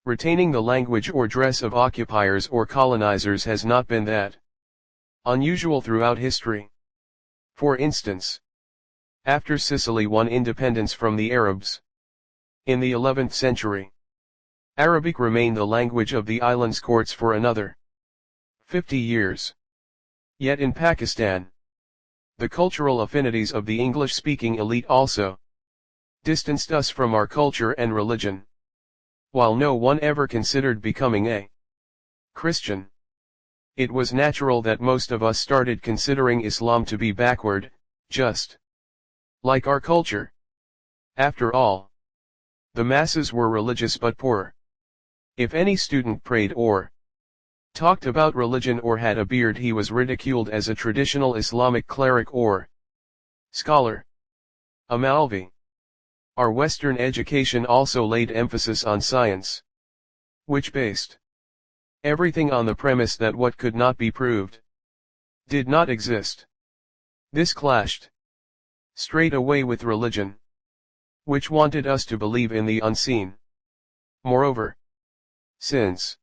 Retaining the language or dress of occupiers or colonizers has not been that unusual throughout history. For instance, after Sicily won independence from the Arabs in the 11th century, Arabic remained the language of the island's courts for another 50 years. Yet in Pakistan, the cultural affinities of the English-speaking elite also distanced us from our culture and religion. While no one ever considered becoming a Christian, it was natural that most of us started considering Islam to be backward, just like our culture. After all, the masses were religious but poor. If any student prayed or talked about religion or had a beard, he was ridiculed as a traditional Islamic cleric or scholar, a Maulvi. Our Western education also laid emphasis on science, which based everything on the premise that what could not be proved did not exist. This clashed straight away with religion, which wanted us to believe in the unseen. Moreover, since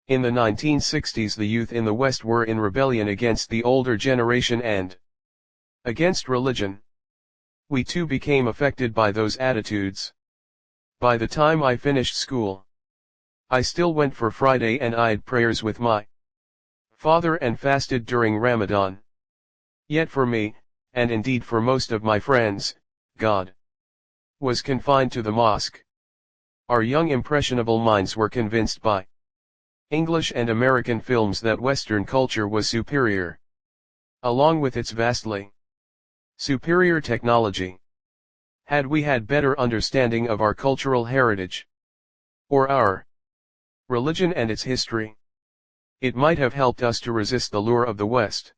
in the 1960s the youth in the West were in rebellion against the older generation and against religion, we too became affected by those attitudes. By the time I finished school, I still went for Friday and Eid prayers with my father and fasted during Ramadan. Yet for me, and indeed for most of my friends, God was confined to the mosque. Our young impressionable minds were convinced by English and American films that Western culture was superior, along with its vastly superior technology. Had we had better understanding of our cultural heritage, or our religion and its history, it might have helped us to resist the lure of the West.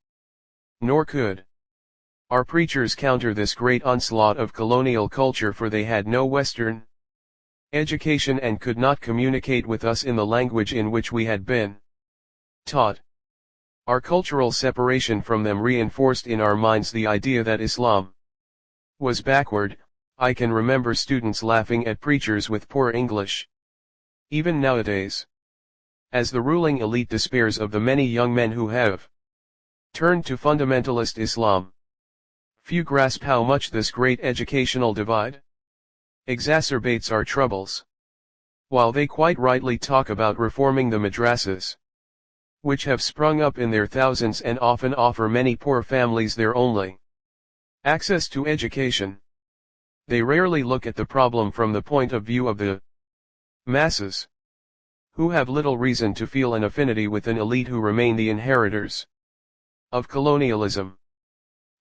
Nor could our preachers counter this great onslaught of colonial culture, for they had no Western education and could not communicate with us in the language in which we had been taught. Our cultural separation from them reinforced in our minds the idea that Islam was backward. I can remember students laughing at preachers with poor English. Even nowadays, as the ruling elite despairs of the many young men who have turned to fundamentalist Islam, few grasp how much this great educational divide exacerbates our troubles. While they quite rightly talk about reforming the madrasas, which have sprung up in their thousands and often offer many poor families their only access to education, they rarely look at the problem from the point of view of the masses, who have little reason to feel an affinity with an elite who remain the inheritors of colonialism,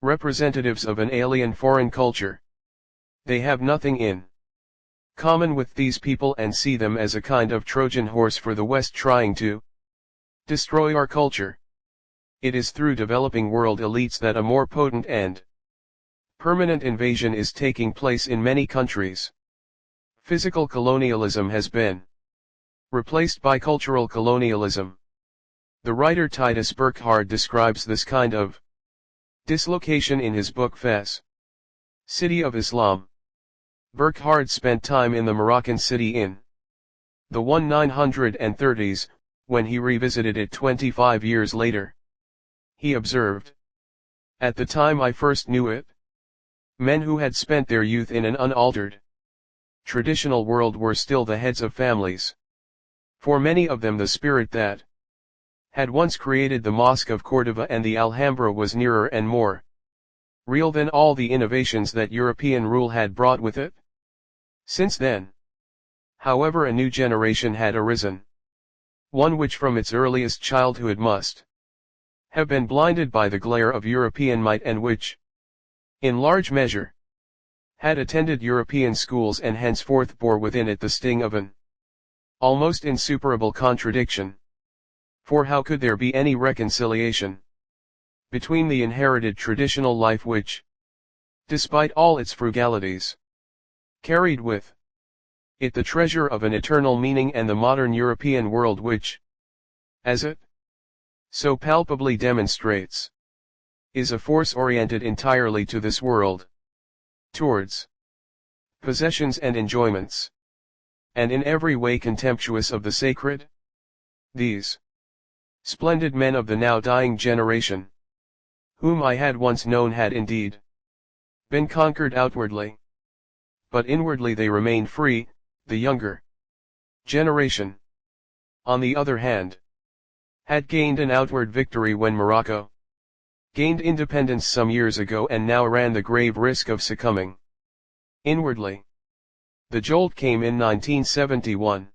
representatives of an alien foreign culture. They have nothing in common with these people and see them as a kind of Trojan horse for the West trying to destroy our culture. It is through developing world elites that a more potent and permanent invasion is taking place in many countries. Physical colonialism has been replaced by cultural colonialism. The writer Titus Burckhardt describes this kind of dislocation in his book Fez, City of Islam. Burckhardt spent time in the Moroccan city in the 1930s, when he revisited it 25 years later. He observed, "At the time I first knew it, men who had spent their youth in an unaltered, traditional world were still the heads of families. For many of them the spirit that had once created the Mosque of Cordova and the Alhambra was nearer and more real than all the innovations that European rule had brought with it. Since then, however, a new generation had arisen, one which from its earliest childhood must have been blinded by the glare of European might and which, in large measure, had attended European schools and henceforth bore within it the sting of an almost insuperable contradiction. For how could there be any reconciliation between the inherited traditional life which, despite all its frugalities, carried with it the treasure of an eternal meaning, and the modern European world which, as it so palpably demonstrates, is a force oriented entirely to this world, towards possessions and enjoyments, and in every way contemptuous of the sacred? These splendid men of the now dying generation, whom I had once known, had indeed been conquered outwardly, but inwardly they remained free. The younger generation, on the other hand, had gained an outward victory when Morocco gained independence some years ago, and now ran the grave risk of succumbing inwardly. The jolt came in 1971.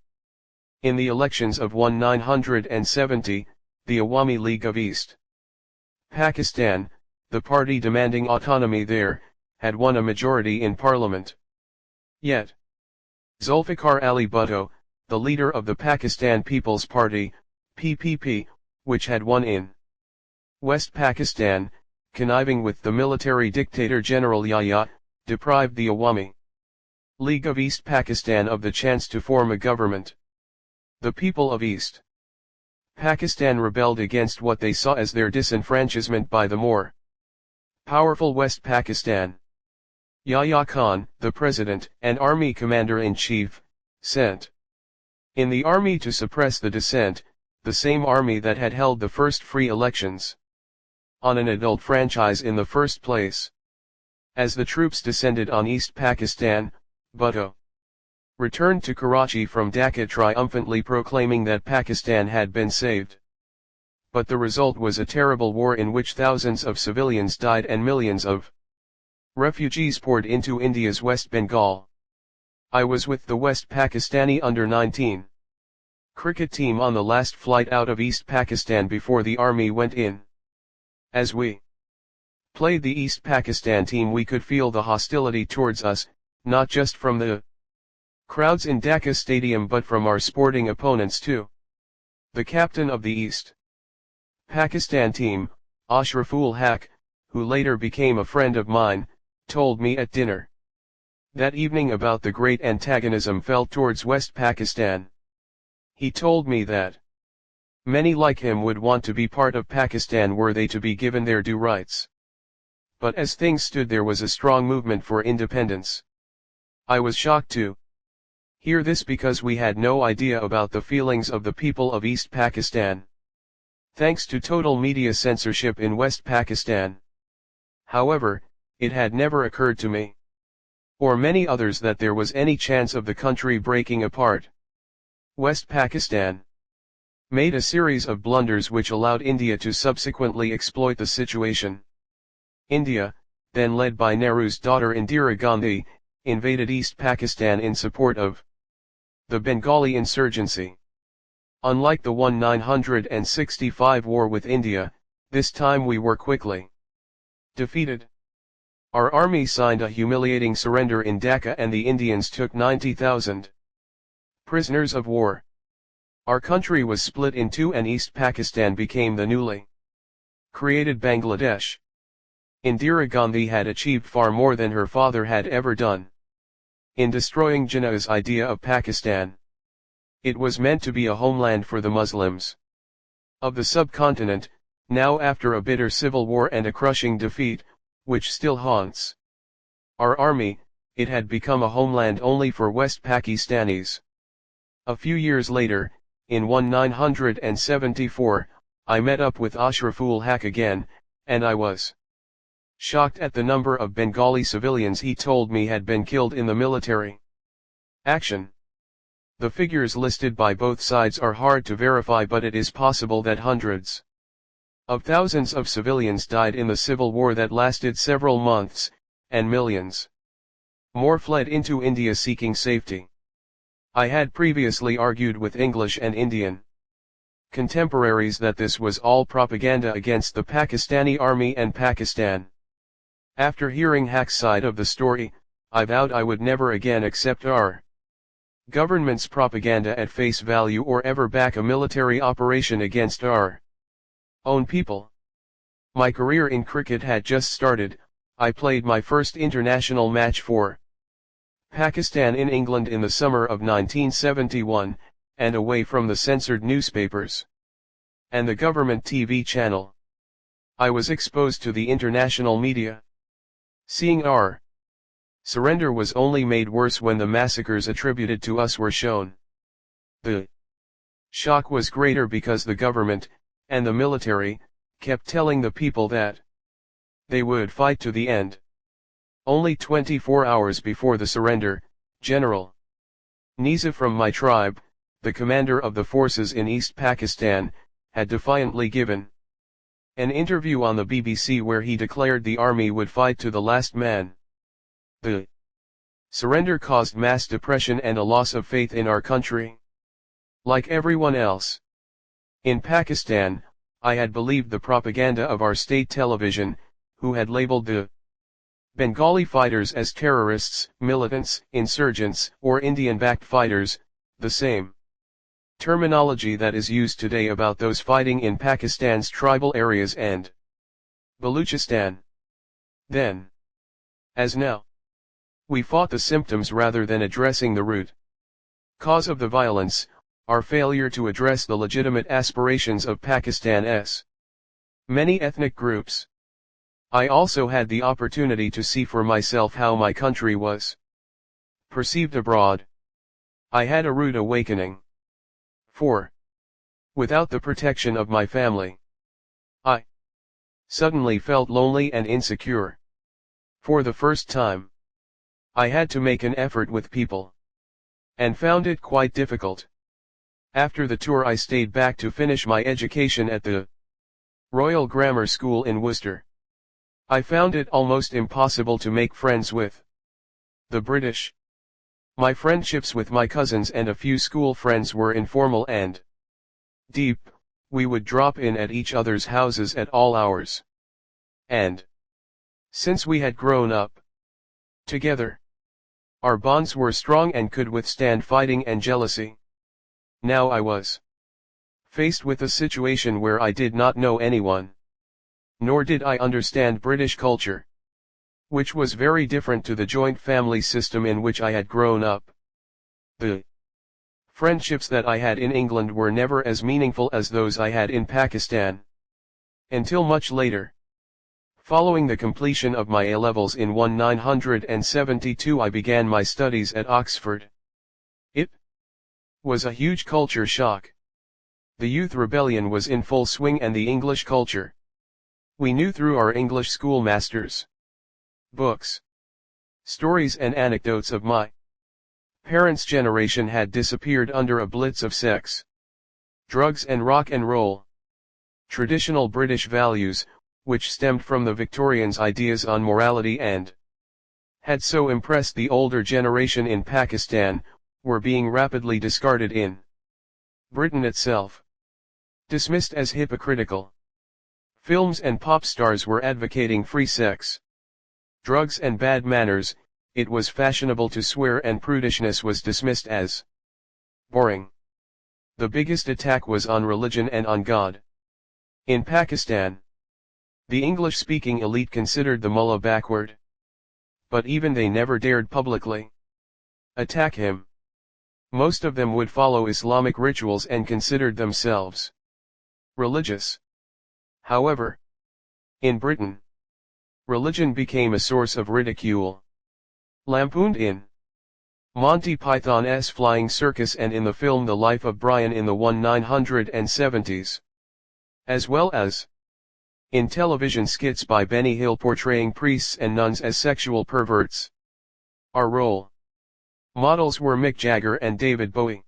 In the elections of 1970, the Awami League of East Pakistan, the party demanding autonomy there, had won a majority in parliament. Yet, Zulfikar Ali Bhutto, the leader of the Pakistan People's Party, PPP, which had won in West Pakistan, conniving with the military dictator General Yahya, deprived the Awami League of East Pakistan of the chance to form a government. The people of East Pakistan rebelled against what they saw as their disenfranchisement by the more powerful West Pakistan. Yahya Khan, the president and army commander-in-chief, sent in the army to suppress the dissent, the same army that had held the first free elections on an adult franchise in the first place. As the troops descended on East Pakistan, Bhutto returned to Karachi from Dhaka triumphantly proclaiming that Pakistan had been saved. But the result was a terrible war in which thousands of civilians died and millions of refugees poured into India's West Bengal. I was with the West Pakistani under-19 cricket team on the last flight out of East Pakistan before the army went in. As we played the East Pakistan team, we could feel the hostility towards us, not just from the crowds in Dhaka Stadium but from our sporting opponents too. The captain of the East Pakistan team, Ashraful Haq, who later became a friend of mine, told me at dinner that evening about the great antagonism felt towards West Pakistan. He told me that many like him would want to be part of Pakistan were they to be given their due rights. But as things stood, there was a strong movement for independence. I was shocked to hear this because we had no idea about the feelings of the people of East Pakistan. Thanks to total media censorship in West Pakistan. However, it had never occurred to me, or many others, that there was any chance of the country breaking apart. West Pakistan made a series of blunders which allowed India to subsequently exploit the situation. India, then led by Nehru's daughter Indira Gandhi, invaded East Pakistan in support of the Bengali insurgency. Unlike the 1965 war with India, this time we were quickly defeated. Our army signed a humiliating surrender in Dhaka and the Indians took 90,000 prisoners of war. Our country was split in two and East Pakistan became the newly created Bangladesh. Indira Gandhi had achieved far more than her father had ever done in destroying Jinnah's idea of Pakistan. It was meant to be a homeland for the Muslims of the subcontinent. Now, after a bitter civil war and a crushing defeat, which still haunts our army, it had become a homeland only for West Pakistanis. A few years later, in 1974, I met up with Ashraful Haq again, and I was shocked at the number of Bengali civilians he told me had been killed in the military action. The figures listed by both sides are hard to verify, but it is possible that hundreds of thousands of civilians died in the civil war that lasted several months, and millions more fled into India seeking safety. I had previously argued with English and Indian contemporaries that this was all propaganda against the Pakistani army and Pakistan. After hearing Haq's side of the story, I vowed I would never again accept our government's propaganda at face value or ever back a military operation against our own people. My career in cricket had just started. I played my first international match for Pakistan in England in the summer of 1971, and away from the censored newspapers and the government TV channel, I was exposed to the international media. Seeing our Surrender was only made worse when the massacres attributed to us were shown. The shock was greater because the government, and the military, kept telling the people that they would fight to the end. Only 24 hours before the surrender, General Niza from my tribe, the commander of the forces in East Pakistan, had defiantly given an interview on the BBC where he declared the army would fight to the last man. The surrender caused mass depression and a loss of faith in our country. Like everyone else in Pakistan, I had believed the propaganda of our state television, who had labeled the Bengali fighters as terrorists, militants, insurgents, or Indian-backed fighters, the same terminology that is used today about those fighting in Pakistan's tribal areas and Baluchistan. Then, as now, we fought the symptoms rather than addressing the root cause of the violence, our failure to address the legitimate aspirations of Pakistan's many ethnic groups. I also had the opportunity to see for myself how my country was perceived abroad. I had a rude awakening. For, without the protection of my family, I suddenly felt lonely and insecure. For the first time, I had to make an effort with people, and found it quite difficult. After the tour I stayed back to finish my education at the Royal Grammar School in Worcester. I found it almost impossible to make friends with the British. My friendships with my cousins and a few school friends were informal and deep. We would drop in at each other's houses at all hours. And since we had grown up together, our bonds were strong and could withstand fighting and jealousy. Now I was faced with a situation where I did not know anyone. Nor did I understand British culture, which was very different to the joint family system in which I had grown up. The friendships that I had in England were never as meaningful as those I had in Pakistan. Until much later. Following the completion of my A-levels in 1972, I began my studies at Oxford. It was a huge culture shock. The youth rebellion was in full swing and the English culture we knew through our English schoolmasters, books, stories and anecdotes of my parents' generation had disappeared under a blitz of sex, drugs and rock and roll. Traditional British values, which stemmed from the Victorians' ideas on morality and had so impressed the older generation in Pakistan, were being rapidly discarded in Britain itself. Dismissed as hypocritical. Films and pop stars were advocating free sex, drugs and bad manners. It was fashionable to swear and prudishness was dismissed as boring. The biggest attack was on religion and on God. In Pakistan, the English-speaking elite considered the mullah backward. But even they never dared publicly attack him. Most of them would follow Islamic rituals and considered themselves religious. However, in Britain, religion became a source of ridicule. Lampooned in Monty Python's Flying Circus and in the film The Life of Brian in the 1970s. As well as in television skits by Benny Hill portraying priests and nuns as sexual perverts. Our role models were Mick Jagger and David Bowie.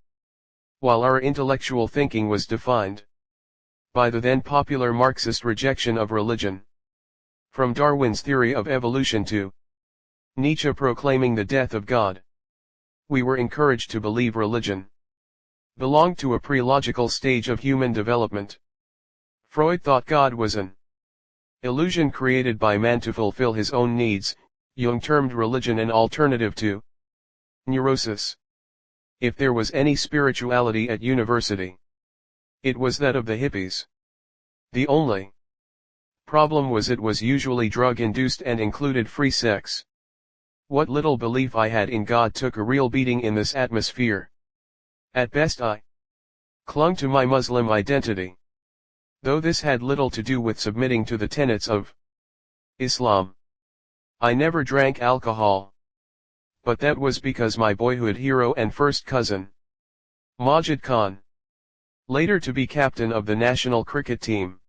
While our intellectual thinking was defined by the then popular Marxist rejection of religion. From Darwin's theory of evolution to Nietzsche proclaiming the death of God, we were encouraged to believe religion belonged to a pre-logical stage of human development. Freud thought God was an illusion created by man to fulfill his own needs. Jung termed religion an alternative to neurosis. If there was any spirituality at university, it was that of the hippies. The only problem was it was usually drug-induced and included free sex. What little belief I had in God took a real beating in this atmosphere. At best I clung to my Muslim identity, though this had little to do with submitting to the tenets of Islam. I never drank alcohol. But that was because my boyhood hero and first cousin, Majid Khan, later to be captain of the national cricket team,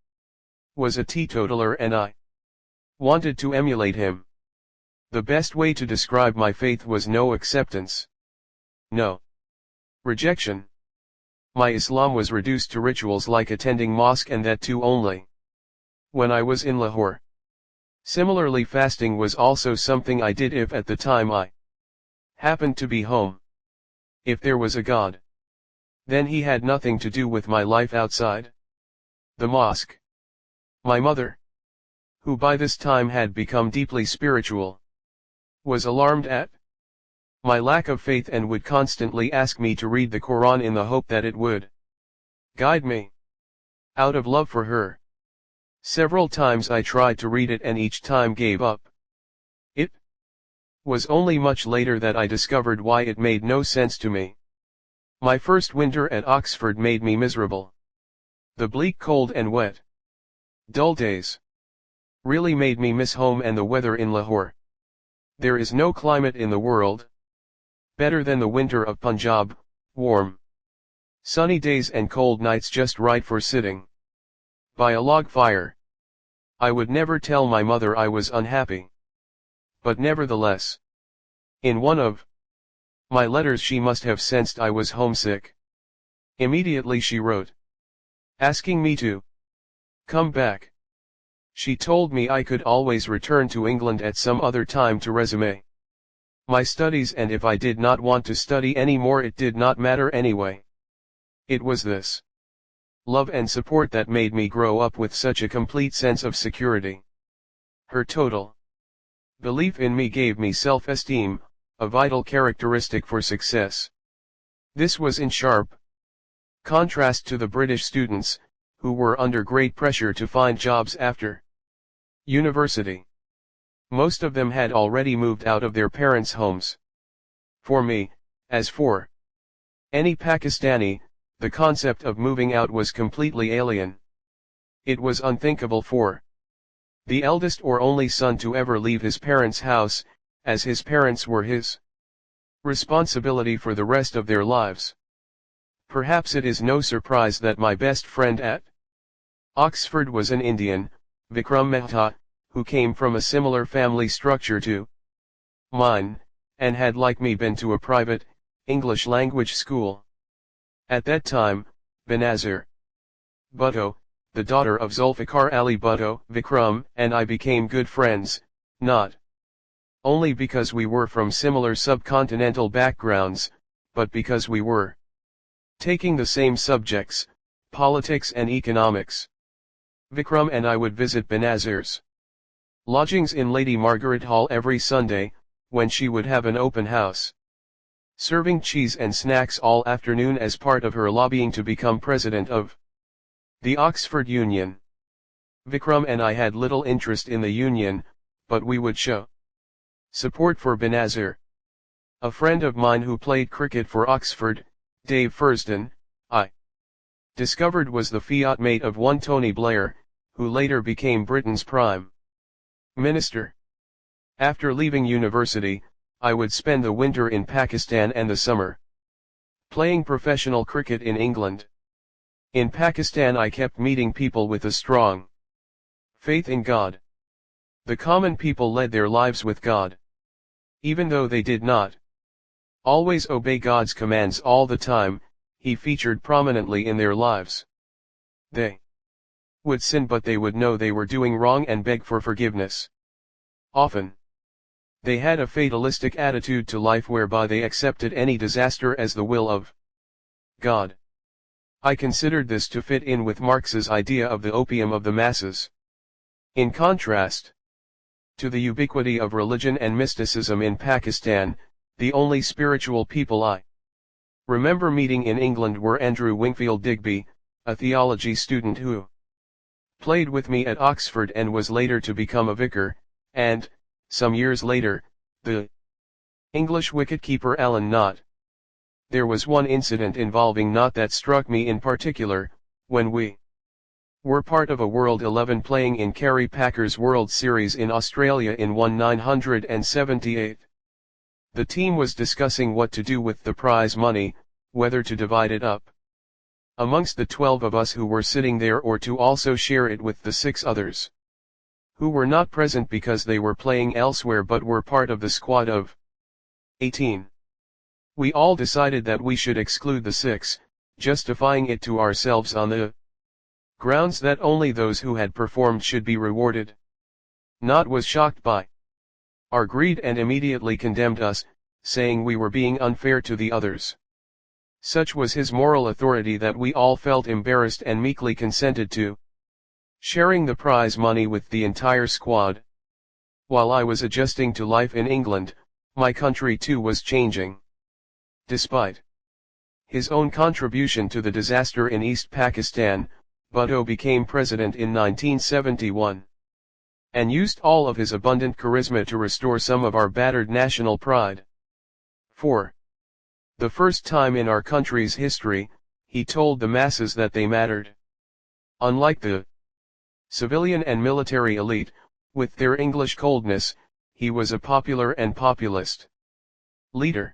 was a teetotaler and I wanted to emulate him. The best way to describe my faith was no acceptance, no rejection. My Islam was reduced to rituals like attending mosque, and that too only when I was in Lahore. Similarly, fasting was also something I did if at the time I happened to be home. If there was a God, then he had nothing to do with my life outside the mosque. My mother, who by this time had become deeply spiritual, was alarmed at my lack of faith and would constantly ask me to read the Quran in the hope that it would guide me. Out of love for her, several times I tried to read it and each time gave up. It was only much later that I discovered why it made no sense to me. My first winter at Oxford made me miserable. The bleak, cold and wet, dull days really made me miss home and the weather in Lahore. There is no climate in the world better than the winter of Punjab, warm, sunny days and cold nights just right for sitting by a log fire. I would never tell my mother I was unhappy. But nevertheless, in one of my letters she must have sensed I was homesick. Immediately she wrote, asking me to come back. She told me I could always return to England at some other time to resume my studies, and if I did not want to study anymore it did not matter anyway. It was this love and support that made me grow up with such a complete sense of security. Her total belief in me gave me self-esteem, a vital characteristic for success. This was in sharp contrast to the British students, who were under great pressure to find jobs after university. Most of them had already moved out of their parents' homes. For me, as for any Pakistani, the concept of moving out was completely alien. It was unthinkable for the eldest or only son to ever leave his parents' house, as his parents were his responsibility for the rest of their lives. Perhaps it is no surprise that my best friend at Oxford was an Indian, Vikram Mehta, who came from a similar family structure to mine, and had like me been to a private, English-language school. At that time, Benazir Bhutto, the daughter of Zulfikar Ali Bhutto, Vikram and I became good friends, not only because we were from similar subcontinental backgrounds, but because we were taking the same subjects, politics and economics. Vikram and I would visit Benazir's lodgings in Lady Margaret Hall every Sunday, when she would have an open house, serving cheese and snacks all afternoon as part of her lobbying to become president of the Oxford Union. Vikram and I had little interest in the union, but we would show support for Benazir. A friend of mine who played cricket for Oxford, Dave Furston, I discovered was the fiat mate of one Tony Blair, who later became Britain's Prime Minister. After leaving university, I would spend the winter in Pakistan and the summer playing professional cricket in England. In Pakistan I kept meeting people with a strong faith in God. The common people led their lives with God. Even though they did not always obey God's commands all the time, He featured prominently in their lives. They would sin, but they would know they were doing wrong and beg for forgiveness. Often, they had a fatalistic attitude to life whereby they accepted any disaster as the will of God. I considered this to fit in with Marx's idea of the opium of the masses. In contrast to the ubiquity of religion and mysticism in Pakistan, the only spiritual people I remember meeting in England were Andrew Wingfield Digby, a theology student who played with me at Oxford and was later to become a vicar, and, some years later, the English wicket-keeper Alan Knott. There was one incident involving Knott that struck me in particular, when we were part of a World 11 playing in Kerry Packers World Series in Australia in 1978. The team was discussing what to do with the prize money, whether to divide it up amongst the 12 of us who were sitting there or to also share it with the 6 others who were not present because they were playing elsewhere but were part of the squad of 18. We all decided that we should exclude the 6, justifying it to ourselves on the grounds that only those who had performed should be rewarded. Nod was shocked by our greed and immediately condemned us, saying we were being unfair to the others. Such was his moral authority that we all felt embarrassed and meekly consented to sharing the prize money with the entire squad. While I was adjusting to life in England, my country too was changing. Despite his own contribution to the disaster in East Pakistan, Bhutto became president in 1971. And used all of his abundant charisma to restore some of our battered national pride. For the first time in our country's history, he told the masses that they mattered. Unlike the civilian and military elite, with their English coldness, he was a popular and populist leader.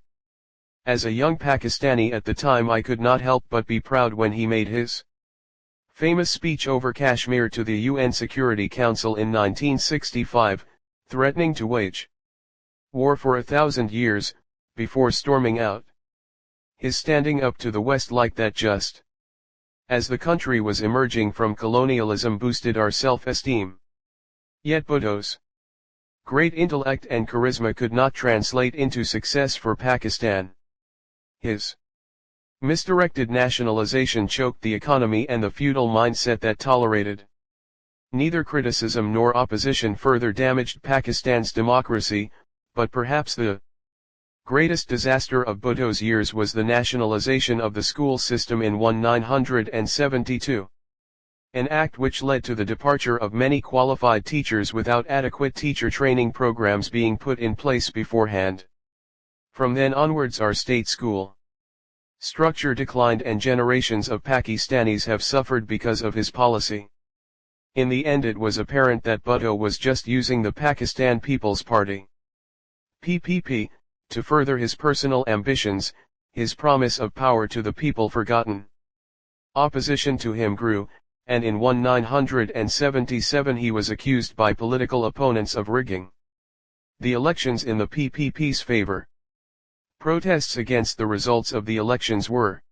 As a young Pakistani at the time, I could not help but be proud when he made his famous speech over Kashmir to the UN Security Council in 1965, threatening to wage war for 1,000 years, before storming out. His standing up to the West like that just as the country was emerging from colonialism boosted our self-esteem. Yet Bhutto's great intellect and charisma could not translate into success for Pakistan. His misdirected nationalization choked the economy, and the feudal mindset that tolerated neither criticism nor opposition further damaged Pakistan's democracy. But perhaps the greatest disaster of Bhutto's years was the nationalization of the school system in 1972. An act which led to the departure of many qualified teachers without adequate teacher training programs being put in place beforehand. From then onwards our state school structure declined and generations of Pakistanis have suffered because of his policy. In the end it was apparent that Bhutto was just using the Pakistan People's Party (PPP) to further his personal ambitions, his promise of power to the people forgotten. Opposition to him grew, and in 1977 he was accused by political opponents of rigging the elections in the PPP's favor. Protests against the results of the elections were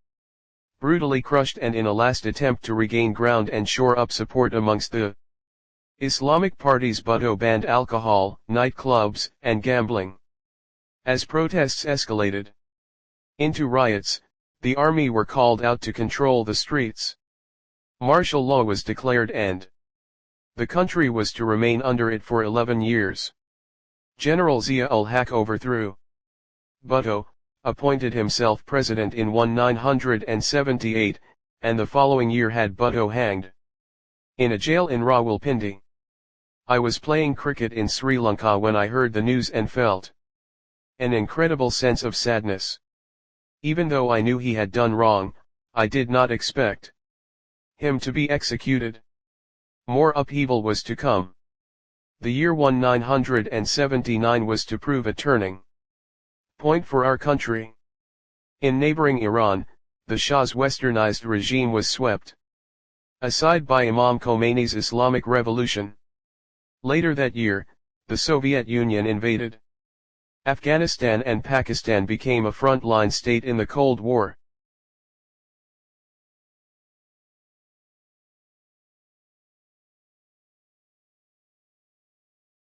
brutally crushed, and in a last attempt to regain ground and shore up support amongst the Islamic parties, Bhutto banned alcohol, nightclubs, and gambling. As protests escalated into riots, the army were called out to control the streets. Martial law was declared and the country was to remain under it for 11 years. General Zia-ul-Haq overthrew Bhutto, appointed himself president in 1978, and the following year had Bhutto hanged in a jail in Rawalpindi. I was playing cricket in Sri Lanka when I heard the news and felt an incredible sense of sadness. Even though I knew he had done wrong, I did not expect him to be executed. More upheaval was to come. The year 1979 was to prove a turning point for our country. In neighboring Iran, the Shah's westernized regime was swept aside by Imam Khomeini's Islamic Revolution. Later that year, the Soviet Union invaded Afghanistan, and Pakistan became a frontline state in the Cold War.